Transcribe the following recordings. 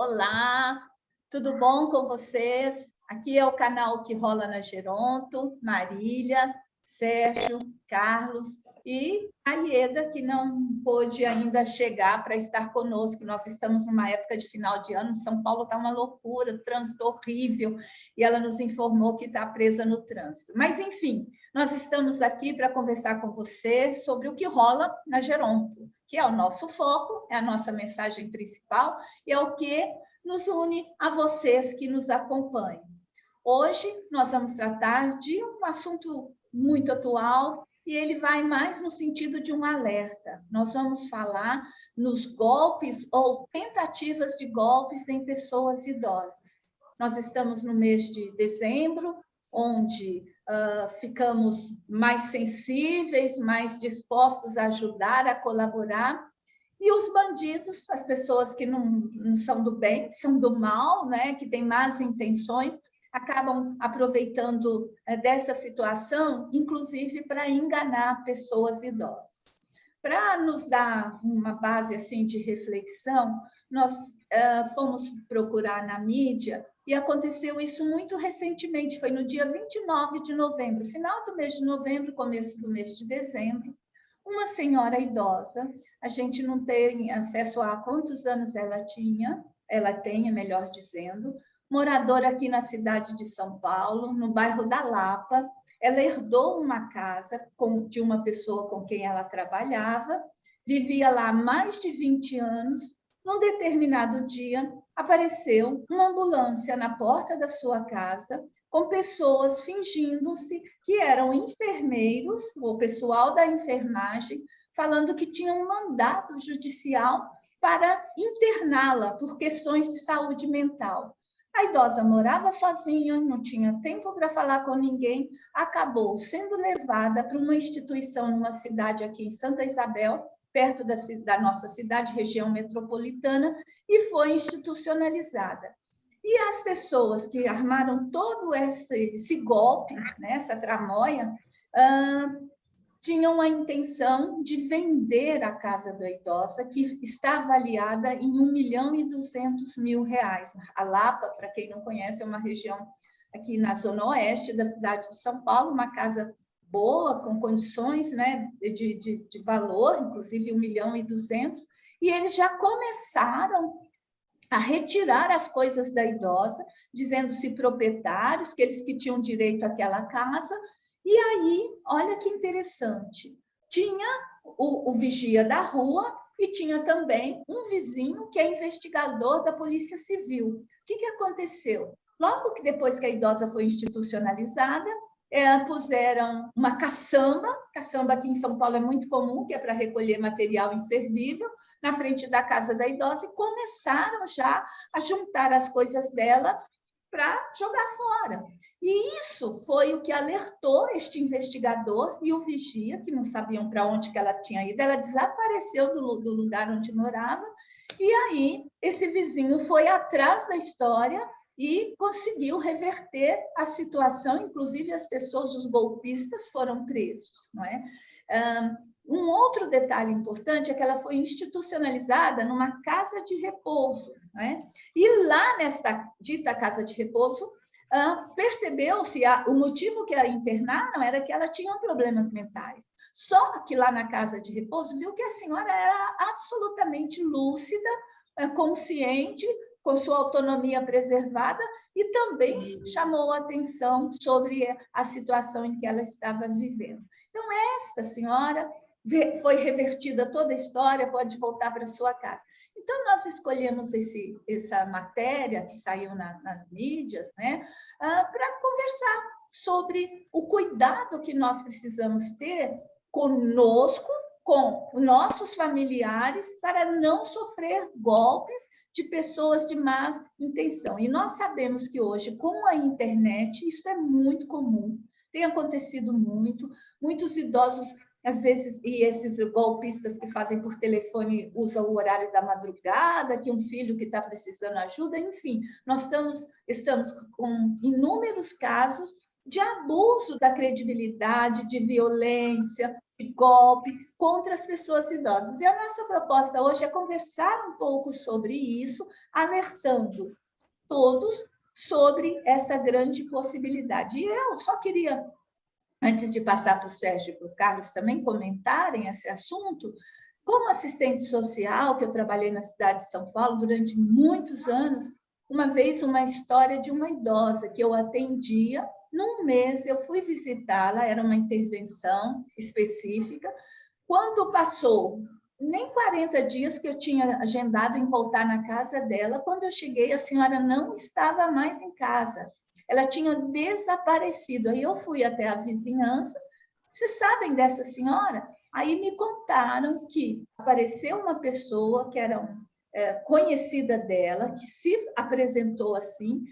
Olá, tudo bom com vocês? Aqui é o canal Que Rola na Geronto, Marília, Sérgio, Carlos e a Ieda, que não pôde ainda chegar para estar conosco. Nós estamos numa época de final de ano, São Paulo está uma loucura, trânsito horrível, e ela nos informou que está presa no trânsito. Mas, enfim, nós estamos aqui para conversar com você sobre o que rola na Geronto, que é o nosso foco, é a nossa mensagem principal, e é o que nos une a vocês que nos acompanham. Hoje nós vamos tratar de um assunto muito atual e ele vai mais no sentido de um alerta. Nós vamos falar nos golpes ou tentativas de golpes em pessoas idosas. Nós estamos no mês de dezembro, onde ficamos mais sensíveis, mais dispostos a ajudar, a colaborar. E os bandidos, as pessoas que não são do bem, são do mal, né, que têm más intenções, acabam aproveitando dessa situação, inclusive para enganar pessoas idosas. Para nos dar uma base assim de reflexão, nós fomos procurar na mídia e aconteceu isso muito recentemente, foi no dia 29 de novembro, final do mês de novembro, começo do mês de dezembro, uma senhora idosa, a gente não tem acesso a quantos anos ela tem, melhor dizendo, moradora aqui na cidade de São Paulo, no bairro da Lapa. Ela herdou uma casa de uma pessoa com quem ela trabalhava, vivia lá há mais de 20 anos. Num determinado dia, apareceu uma ambulância na porta da sua casa, com pessoas fingindo-se que eram enfermeiros, o pessoal da enfermagem, falando que tinham um mandado judicial para interná-la por questões de saúde mental. A idosa morava sozinha, não tinha tempo para falar com ninguém, acabou sendo levada para uma instituição numa cidade aqui em Santa Isabel, perto da nossa cidade, região metropolitana, e foi institucionalizada. E as pessoas que armaram todo esse golpe, né, essa tramóia, tinham a intenção de vender a casa da idosa, que está avaliada em R$ 1.200.000. A Lapa, para quem não conhece, é uma região aqui na zona oeste da cidade de São Paulo, uma casa boa, com condições, né, de valor, inclusive 1.200.000, e eles já começaram a retirar as coisas da idosa, dizendo-se proprietários, que eles que tinham direito àquela casa. E aí, olha que interessante, tinha o vigia da rua e tinha também um vizinho que é investigador da Polícia Civil. O que aconteceu? Logo que depois que a idosa foi institucionalizada, puseram uma caçamba aqui em São Paulo é muito comum, que é para recolher material inservível, na frente da casa da idosa, e começaram já a juntar as coisas dela para jogar fora. E isso foi o que alertou este investigador e o vigia, que não sabiam para onde que ela tinha ido. Ela desapareceu do lugar onde morava, e aí esse vizinho foi atrás da história e conseguiu reverter a situação, inclusive as pessoas, os golpistas, foram presos, não é? Um outro detalhe importante é que ela foi institucionalizada numa casa de repouso, não é? E lá nesta dita casa de repouso, percebeu-se o motivo que a internaram era que ela tinha problemas mentais. Só que lá na casa de repouso viu que a senhora era absolutamente lúcida, consciente, com sua autonomia preservada, e também chamou a atenção sobre a situação em que ela estava vivendo. Então, esta senhora foi revertida toda a história, pode voltar para sua casa. Então, nós escolhemos essa matéria que saiu nas mídias, né, para conversar sobre o cuidado que nós precisamos ter conosco, com nossos familiares, para não sofrer golpes de pessoas de má intenção. E nós sabemos que hoje, com a internet, isso é muito comum, tem acontecido muito, muitos idosos, às vezes, e esses golpistas que fazem por telefone usam o horário da madrugada, que um filho que está precisando ajuda, enfim, nós estamos com inúmeros casos de abuso da credibilidade, de violência, de golpe contra as pessoas idosas. E a nossa proposta hoje é conversar um pouco sobre isso, alertando todos sobre essa grande possibilidade. E eu só queria, antes de passar para o Sérgio e para o Carlos também comentarem esse assunto, como assistente social, que eu trabalhei na cidade de São Paulo durante muitos anos, uma vez uma história de uma idosa que eu atendia, num mês eu fui visitá-la, era uma intervenção específica, quando passou nem 40 dias que eu tinha agendado em voltar na casa dela, quando eu cheguei, a senhora não estava mais em casa. Ela tinha desaparecido. Aí eu fui até a vizinhança. Vocês sabem dessa senhora? Aí me contaram que apareceu uma pessoa que era conhecida dela, que se apresentou assim,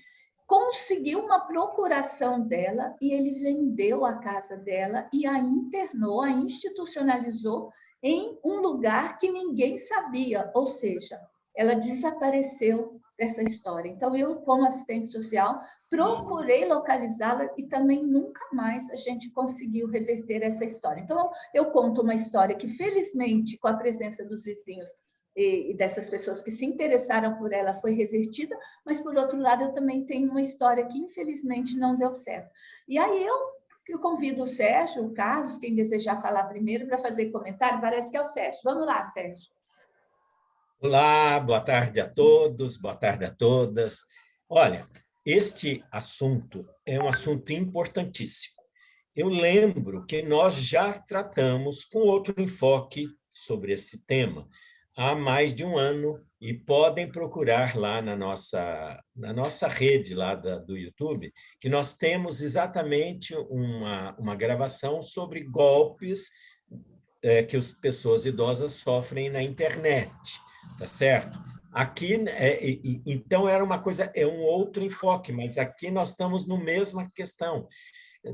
conseguiu uma procuração dela e ele vendeu a casa dela e a internou, a institucionalizou em um lugar que ninguém sabia, ou seja, ela desapareceu dessa história. Então, eu, como assistente social, procurei localizá-la e também nunca mais a gente conseguiu reverter essa história. Então, eu conto uma história que, felizmente, com a presença dos vizinhos e dessas pessoas que se interessaram por ela, foi revertida, mas, por outro lado, eu também tenho uma história que, infelizmente, não deu certo. E aí eu convido o Sérgio, o Carlos, quem desejar falar primeiro, para fazer comentário. Parece que é o Sérgio. Vamos lá, Sérgio. Olá, boa tarde a todos, boa tarde a todas. Olha, este assunto é um assunto importantíssimo. Eu lembro que nós já tratamos com outro enfoque sobre esse tema há mais de um ano e podem procurar lá na nossa rede lá do YouTube, que nós temos exatamente uma gravação sobre golpes que as pessoas idosas sofrem na internet, tá certo? Aqui, então, era uma coisa, é um outro enfoque, mas aqui nós estamos na mesma questão.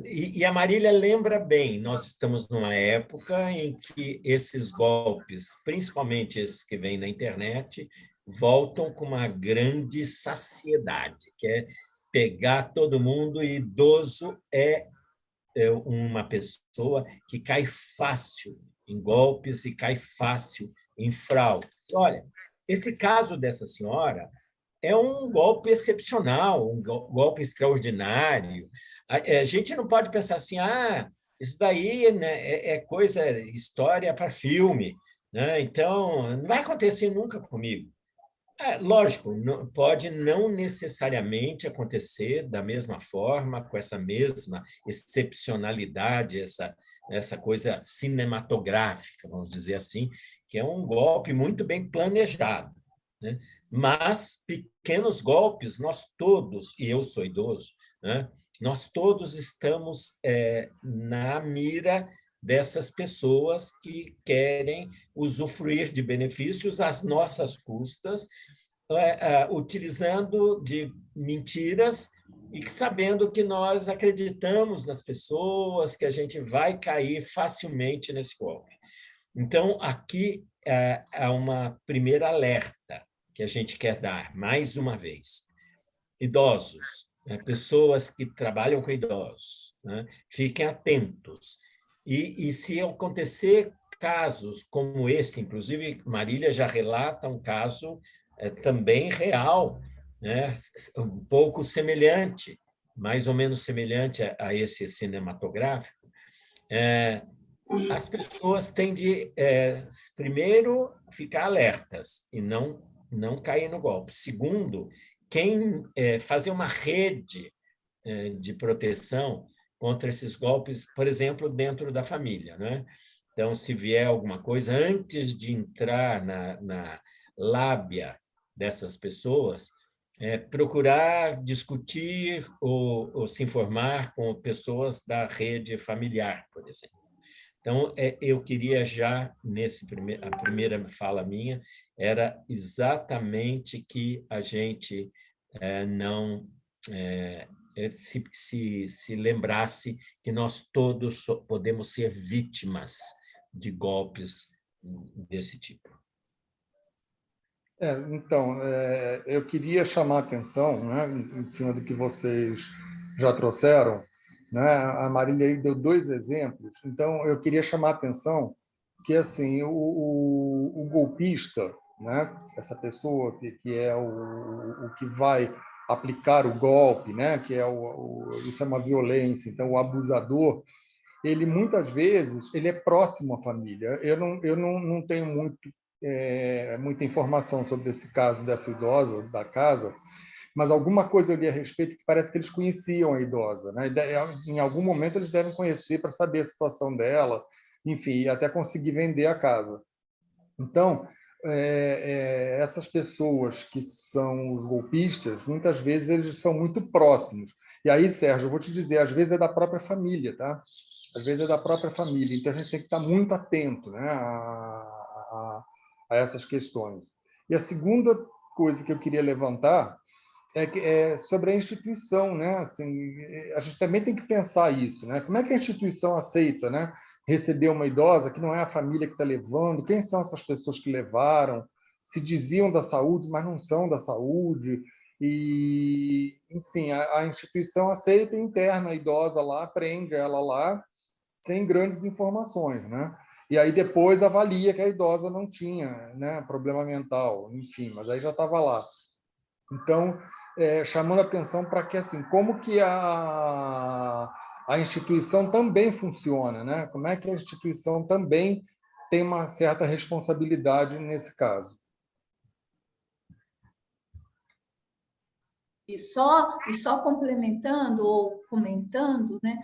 E a Marília lembra bem, nós estamos numa época em que esses golpes, principalmente esses que vêm na internet, voltam com uma grande saciedade, que é pegar todo mundo, e idoso é uma pessoa que cai fácil em golpes e cai fácil em fraude. Olha, esse caso dessa senhora é um golpe excepcional, um golpe extraordinário. A gente não pode pensar assim, isso daí, né, é coisa, história para filme, né? Então, não vai acontecer nunca comigo. Lógico, pode não necessariamente acontecer da mesma forma, com essa mesma excepcionalidade, essa coisa cinematográfica, vamos dizer assim, que é um golpe muito bem planejado, né? Mas pequenos golpes, nós todos, e eu sou idoso, né? Nós todos estamos na mira dessas pessoas que querem usufruir de benefícios às nossas custas, utilizando de mentiras e sabendo que nós acreditamos nas pessoas, que a gente vai cair facilmente nesse golpe. Então, aqui há uma primeira alerta que a gente quer dar, mais uma vez. Idosos, pessoas que trabalham com idosos, né? Fiquem atentos. E se acontecer casos como esse, inclusive Marília já relata um caso também real, né? Um pouco semelhante, mais ou menos semelhante a esse cinematográfico, as pessoas têm de, primeiro, ficar alertas e não cair no golpe. Segundo, fazer uma rede de proteção contra esses golpes, por exemplo, dentro da família, né? Então, se vier alguma coisa, antes de entrar na lábia dessas pessoas, procurar discutir ou se informar com pessoas da rede familiar, por exemplo. Então, eu queria já, a primeira fala minha, era exatamente que a gente não se lembrasse que nós todos podemos ser vítimas de golpes desse tipo. Então, eu queria chamar a atenção, né, em cima do que vocês já trouxeram, né? A Marília aí deu dois exemplos, então eu queria chamar a atenção que assim, o golpista, né? Essa pessoa que é o que vai aplicar o golpe, né? Que é isso é uma violência, então o abusador, ele muitas vezes ele é próximo à família. Eu não tenho muita informação sobre esse caso dessa idosa da casa, mas alguma coisa eu li a respeito que parece que eles conheciam a idosa, né? Em algum momento eles devem conhecer para saber a situação dela, enfim, e até conseguir vender a casa. Então, essas pessoas que são os golpistas, muitas vezes eles são muito próximos. E aí, Sérgio, eu vou te dizer, às vezes é da própria família, tá? Às vezes é da própria família. Então, a gente tem que estar muito atento, né, a essas questões. E a segunda coisa que eu queria levantar é sobre a instituição, né? Assim, a gente também tem que pensar isso, né? Como é que a instituição aceita, né? Receber uma idosa que não é a família que está levando? Quem são essas pessoas que levaram? Se diziam da saúde, mas não são da saúde. E, enfim, a instituição aceita e interna a idosa lá, prende ela lá, sem grandes informações, né? E aí depois avalia que a idosa não tinha, né, problema mental, enfim, mas aí já estava lá. Então, chamando a atenção para que, assim, como que a instituição também funciona, né? Como é que a instituição também tem uma certa responsabilidade nesse caso. E só complementando ou comentando, né?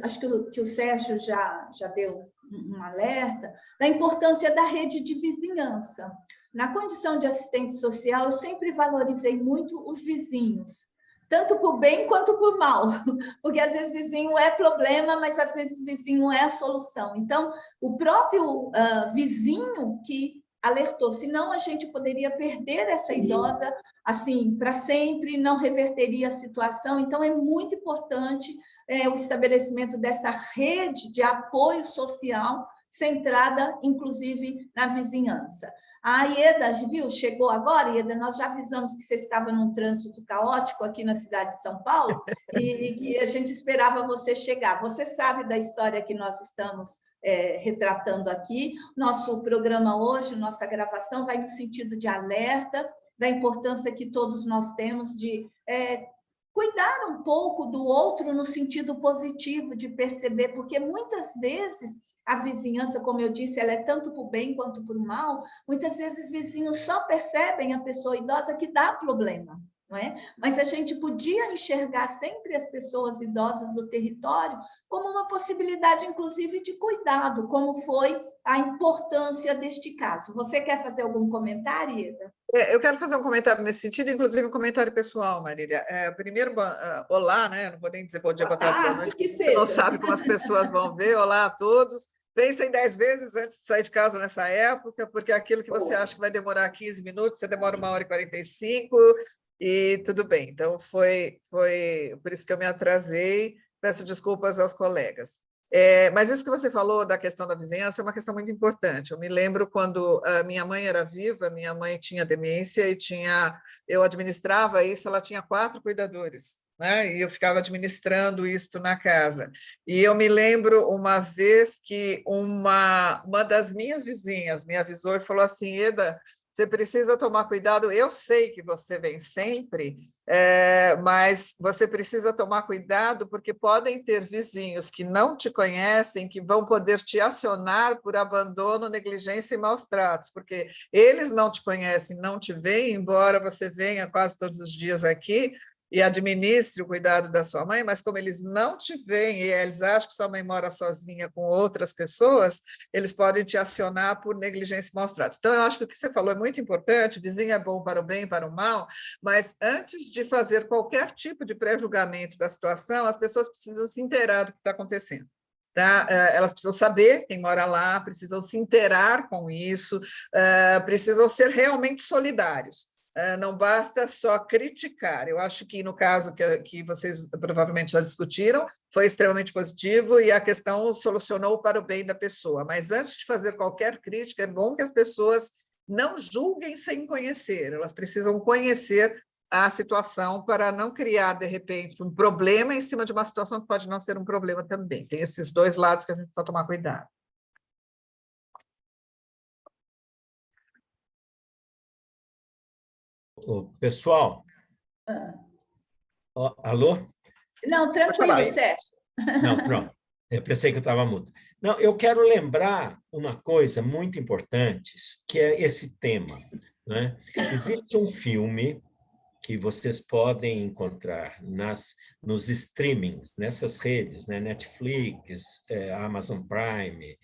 Acho que o Sérgio já deu um alerta da importância da rede de vizinhança. Na condição de assistente social, eu sempre valorizei muito os vizinhos, tanto por bem quanto por mal, porque às vezes vizinho é problema, mas às vezes vizinho é a solução. Então, o próprio vizinho que alertou, senão a gente poderia perder essa idosa assim para sempre, não reverteria a situação. Então, é muito importante o estabelecimento dessa rede de apoio social centrada, inclusive, na vizinhança. A Ieda, viu, chegou agora, Ieda, nós já avisamos que você estava num trânsito caótico aqui na cidade de São Paulo e que a gente esperava você chegar. Você sabe da história que nós estamos retratando aqui. Nosso programa hoje, nossa gravação, vai no sentido de alerta da importância que todos nós temos de cuidar um pouco do outro no sentido positivo, de perceber, porque muitas vezes a vizinhança, como eu disse, ela é tanto para o bem quanto para o mal. Muitas vezes vizinhos só percebem a pessoa idosa que dá problema, não é? Mas a gente podia enxergar sempre as pessoas idosas do território como uma possibilidade, inclusive, de cuidado, como foi a importância deste caso. Você quer fazer algum comentário, Ieda? Eu quero fazer um comentário nesse sentido, inclusive um comentário pessoal, Marília. Primeiro, olá, né? Não vou nem dizer bom dia, boa tarde, boa noite, Que você não sabe como as pessoas vão ver. Olá a todos. Pensem 10 vezes antes de sair de casa nessa época, porque aquilo que você acha que vai demorar 15 minutos, você demora 1h45 e tudo bem. Então, foi por isso que eu me atrasei. Peço desculpas aos colegas. Mas isso que você falou da questão da vizinhança é uma questão muito importante. Eu me lembro quando a minha mãe era viva, minha mãe tinha demência e eu administrava isso, ela tinha 4 cuidadores, né? E eu ficava administrando isso na casa. E eu me lembro uma vez que uma das minhas vizinhas me avisou e falou assim: Eda, você precisa tomar cuidado. Eu sei que você vem sempre, mas você precisa tomar cuidado porque podem ter vizinhos que não te conhecem, que vão poder te acionar por abandono, negligência e maus tratos, porque eles não te conhecem, não te veem, embora você venha quase todos os dias aqui e administre o cuidado da sua mãe, mas como eles não te veem e eles acham que sua mãe mora sozinha com outras pessoas, eles podem te acionar por negligência e maus tratos. Então, eu acho que o que você falou é muito importante, vizinho é bom para o bem e para o mal, mas antes de fazer qualquer tipo de pré-julgamento da situação, as pessoas precisam se inteirar do que está acontecendo. Tá? Elas precisam saber quem mora lá, precisam se inteirar com isso, precisam ser realmente solidários. Não basta só criticar. Eu acho que no caso que vocês provavelmente já discutiram, foi extremamente positivo e a questão solucionou para o bem da pessoa. Mas antes de fazer qualquer crítica, é bom que as pessoas não julguem sem conhecer, elas precisam conhecer a situação para não criar, de repente, um problema em cima de uma situação que pode não ser um problema também. Tem esses dois lados que a gente precisa tomar cuidado. Pessoal, alô? Não, tranquilo, Sérgio. Não, pronto. Eu pensei que eu estava mudo. Não, eu quero lembrar uma coisa muito importante, que é esse tema, né? Existe um filme que vocês podem encontrar nos streamings, nessas redes, né? Netflix, Amazon Prime,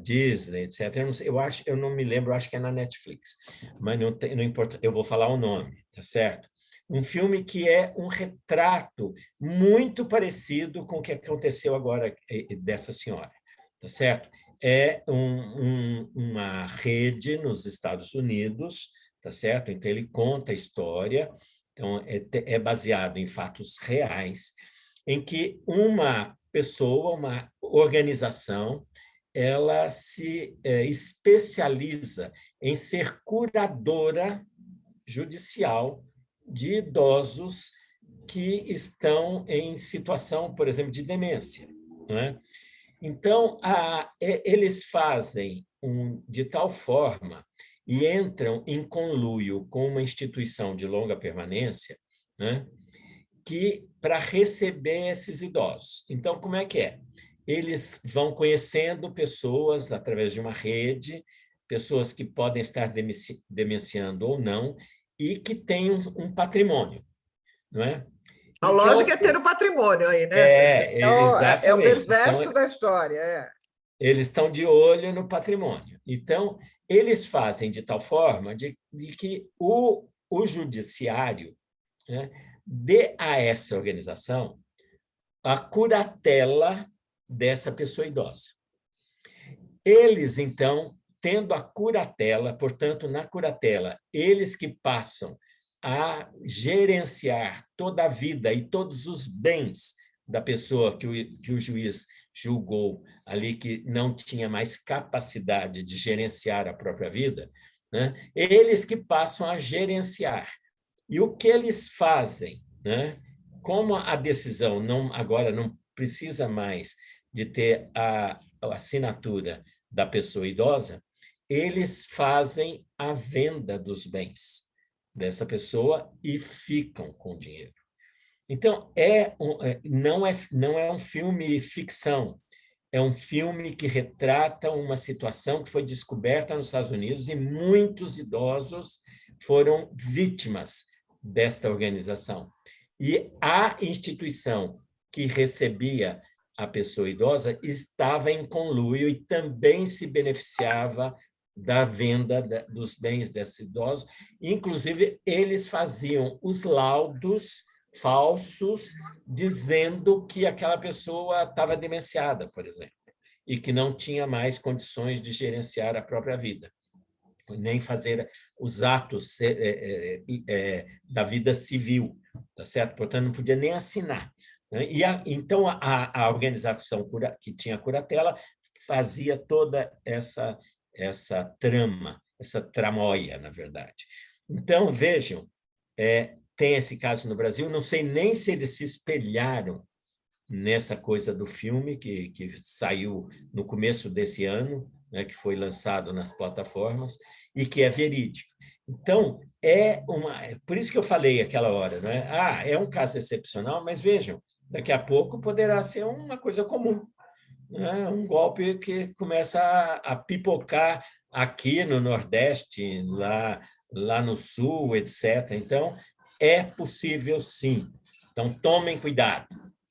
Disney, etc. Eu não me lembro, acho que é na Netflix, mas não importa, eu vou falar o nome, tá certo? Um filme que é um retrato muito parecido com o que aconteceu agora dessa senhora, tá certo? É uma rede nos Estados Unidos, tá certo? Então, ele conta a história, então, é baseado em fatos reais, em que uma pessoa, uma organização, ela se especializa em ser curadora judicial de idosos que estão em situação, por exemplo, de demência, né? Então, eles fazem de tal forma e entram em conluio com uma instituição de longa permanência, né, que para receber esses idosos. Então, como é que é? Eles vão conhecendo pessoas através de uma rede, pessoas que podem estar demenciando ou não, e que têm um patrimônio, não é? A Então, lógica é ter o patrimônio aí, né, Sérgio? É o exatamente. perverso Então, da história. É. eles estão de olho no patrimônio. Então, eles fazem de tal forma de que o judiciário, né, dê a essa organização a curatela dessa pessoa idosa. Eles, então, tendo a curatela, portanto, na curatela, eles que passam a gerenciar toda a vida e todos os bens da pessoa que o juiz julgou ali que não tinha mais capacidade de gerenciar a própria vida, né? Eles que passam a gerenciar. E o que eles fazem, né? Como a decisão agora não precisa mais de ter a assinatura da pessoa idosa, eles fazem a venda dos bens dessa pessoa e ficam com o dinheiro. Então, não é um filme ficção, é um filme que retrata uma situação que foi descoberta nos Estados Unidos e muitos idosos foram vítimas desta organização. E a instituição que recebia a pessoa idosa estava em conluio e também se beneficiava da venda dos bens desses idosos. Inclusive, eles faziam os laudos falsos dizendo que aquela pessoa estava demenciada, por exemplo, e que não tinha mais condições de gerenciar a própria vida, nem fazer os atos da vida civil, tá certo? Portanto, não podia nem assinar. Né? Então, a organização que tinha curatela fazia toda essa trama, essa tramóia, na verdade. Então, vejam, tem esse caso no Brasil, não sei nem se eles se espelharam nessa coisa do filme que saiu no começo desse ano, né, que foi lançado nas plataformas, e que é verídico. Então, por isso que eu falei aquela hora, né? É um caso excepcional, mas vejam, daqui a pouco poderá ser uma coisa comum, né? Um golpe que começa a pipocar aqui no Nordeste, lá no Sul, etc. Então, é possível, sim. Então, tomem cuidado.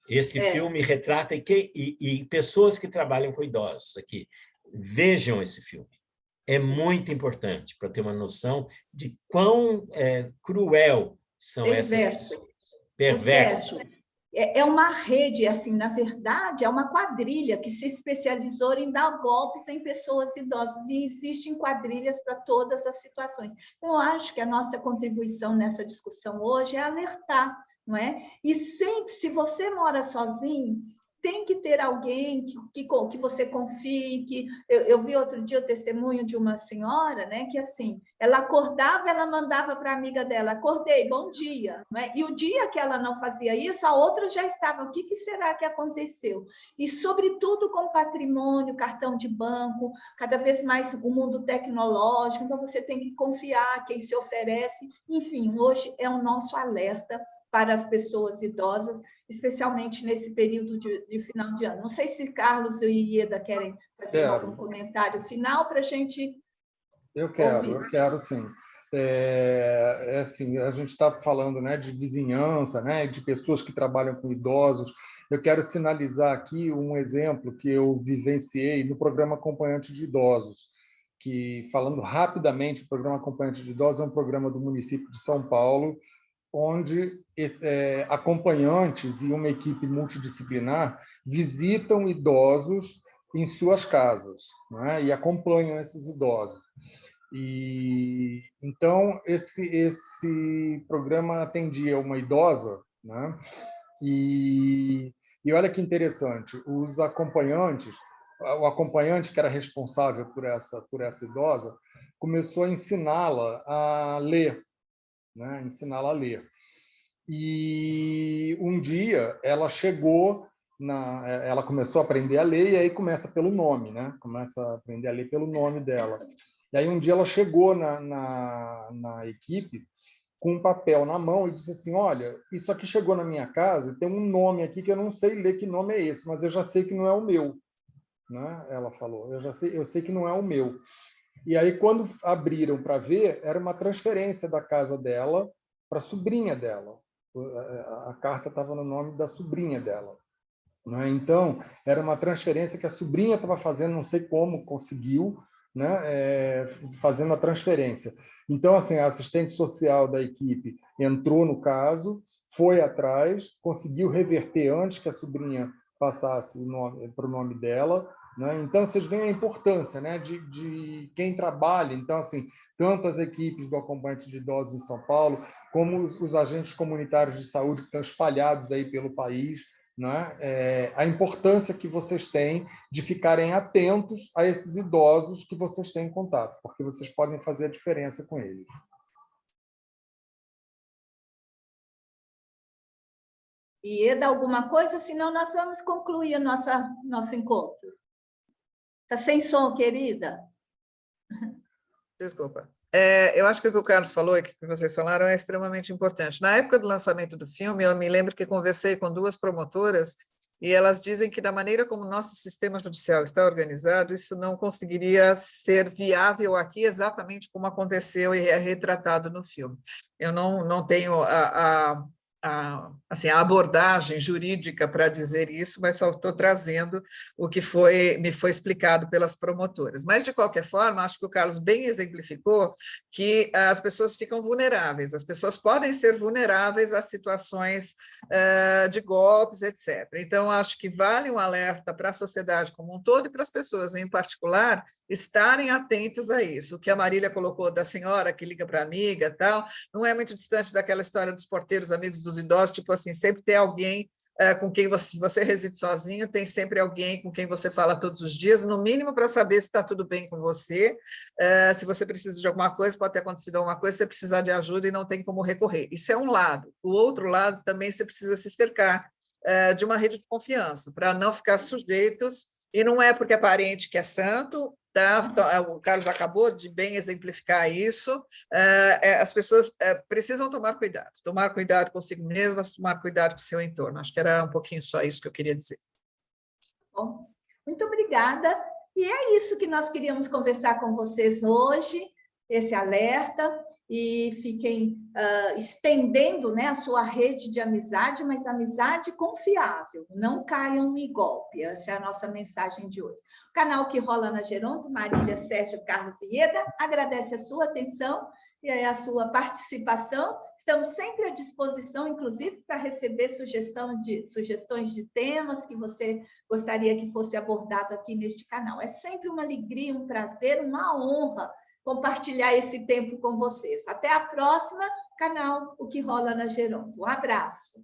Esse filme retrata e pessoas que trabalham com idosos aqui. Vejam esse filme. É muito importante para ter uma noção de quão cruel são essas pessoas. Perverso. Sérgio, é uma rede, assim, na verdade, é uma quadrilha que se especializou em dar golpes em pessoas idosas e existem quadrilhas para todas as situações. Eu acho que a nossa contribuição nessa discussão hoje é alertar, não é? E sempre, se você mora sozinho, tem que ter alguém que você confie. Que eu vi outro dia o testemunho de uma senhora, né, que assim, ela acordava, ela mandava para a amiga dela: acordei, bom dia. Né? E o dia que ela não fazia isso, a outra já estava: o que será que aconteceu? E, sobretudo, com patrimônio, cartão de banco, cada vez mais o mundo tecnológico, então você tem que confiar quem se oferece. Enfim, hoje é o nosso alerta para as pessoas idosas, especialmente nesse período de final de ano. Não sei se Carlos e Ieda querem fazer algum comentário final para a gente ouvir. Eu quero sim. Assim, a gente está falando, né, de vizinhança, né, de pessoas que trabalham com idosos. Eu quero sinalizar aqui um exemplo que eu vivenciei no programa Acompanhante de Idosos, que, falando rapidamente, o programa Acompanhante de Idosos é um programa do município de São Paulo, onde acompanhantes e uma equipe multidisciplinar visitam idosos em suas casas, né, e acompanham esses idosos. E então esse programa atendia uma idosa, né? E olha que interessante, os acompanhantes, o acompanhante que era responsável por essa idosa, começou a ensiná-la a ler, né? Ensiná-la a ler. E um dia ela ela começou a aprender a ler, e aí começa pelo nome, né? Começa a aprender a ler pelo nome dela. E aí um dia ela chegou na equipe com um papel na mão e disse assim: olha, isso aqui chegou na minha casa e tem um nome aqui que eu não sei ler que nome é esse, mas eu já sei que não é o meu, né? Ela falou: eu sei que não é o meu. E aí, quando abriram para ver, era uma transferência da casa dela para a sobrinha dela. A carta estava no nome da sobrinha dela. Né? Então, era uma transferência que a sobrinha estava fazendo, não sei como conseguiu, né? Fazendo a transferência. Então, assim, a assistente social da equipe entrou no caso, foi atrás, conseguiu reverter antes que a sobrinha passasse para o nome dela. Né? Então, vocês veem a importância, né, de quem trabalha. Então, assim, tanto as equipes do acompanhante de idosos em São Paulo, como os agentes comunitários de saúde que estão espalhados aí pelo país, né? A importância que vocês têm de ficarem atentos a esses idosos que vocês têm em contato, porque vocês podem fazer a diferença com eles. E Eda, alguma coisa? Senão nós vamos concluir nosso encontro. Está sem som, querida? Desculpa. Eu acho que o que o Carlos falou e o que vocês falaram é extremamente importante. Na época do lançamento do filme, eu me lembro que conversei com duas promotoras e elas dizem que, da maneira como o nosso sistema judicial está organizado, isso não conseguiria ser viável aqui exatamente como aconteceu e é retratado no filme. Eu não tenho assim, a abordagem jurídica para dizer isso, mas só estou trazendo o que me foi explicado pelas promotoras. Mas, de qualquer forma, acho que o Carlos bem exemplificou que as pessoas ficam vulneráveis, as pessoas podem ser vulneráveis a situações de golpes, etc. Então, acho que vale um alerta para a sociedade como um todo e para as pessoas, em particular, estarem atentas a isso. O que a Marília colocou da senhora que liga para a amiga, tal, não é muito distante daquela história dos porteiros amigos dos idosos, tipo assim, sempre tem alguém com quem você reside sozinho, tem sempre alguém com quem você fala todos os dias, no mínimo para saber se está tudo bem com você, se você precisa de alguma coisa, pode ter acontecido alguma coisa, você precisar de ajuda e não tem como recorrer. Isso é um lado. O outro lado também você precisa se cercar de uma rede de confiança, para não ficar sujeitos, e não é porque é parente que é santo, tá? O Carlos acabou de bem exemplificar isso. As pessoas precisam tomar cuidado consigo mesmas, tomar cuidado com o seu entorno. Acho que era um pouquinho só isso que eu queria dizer. Bom, muito obrigada. E é isso que nós queríamos conversar com vocês hoje, esse alerta, e fiquem estendendo, né, a sua rede de amizade, mas amizade confiável, não caiam em golpe. Essa é a nossa mensagem de hoje. O canal que rola na Geronto, Marília, Sérgio, Carlos e Ieda, agradece a sua atenção e a sua participação. Estamos sempre à disposição, inclusive, para receber sugestões de temas que você gostaria que fosse abordado aqui neste canal. É sempre uma alegria, um prazer, uma honra compartilhar esse tempo com vocês. Até a próxima, canal O que Rola na Geronto. Um abraço.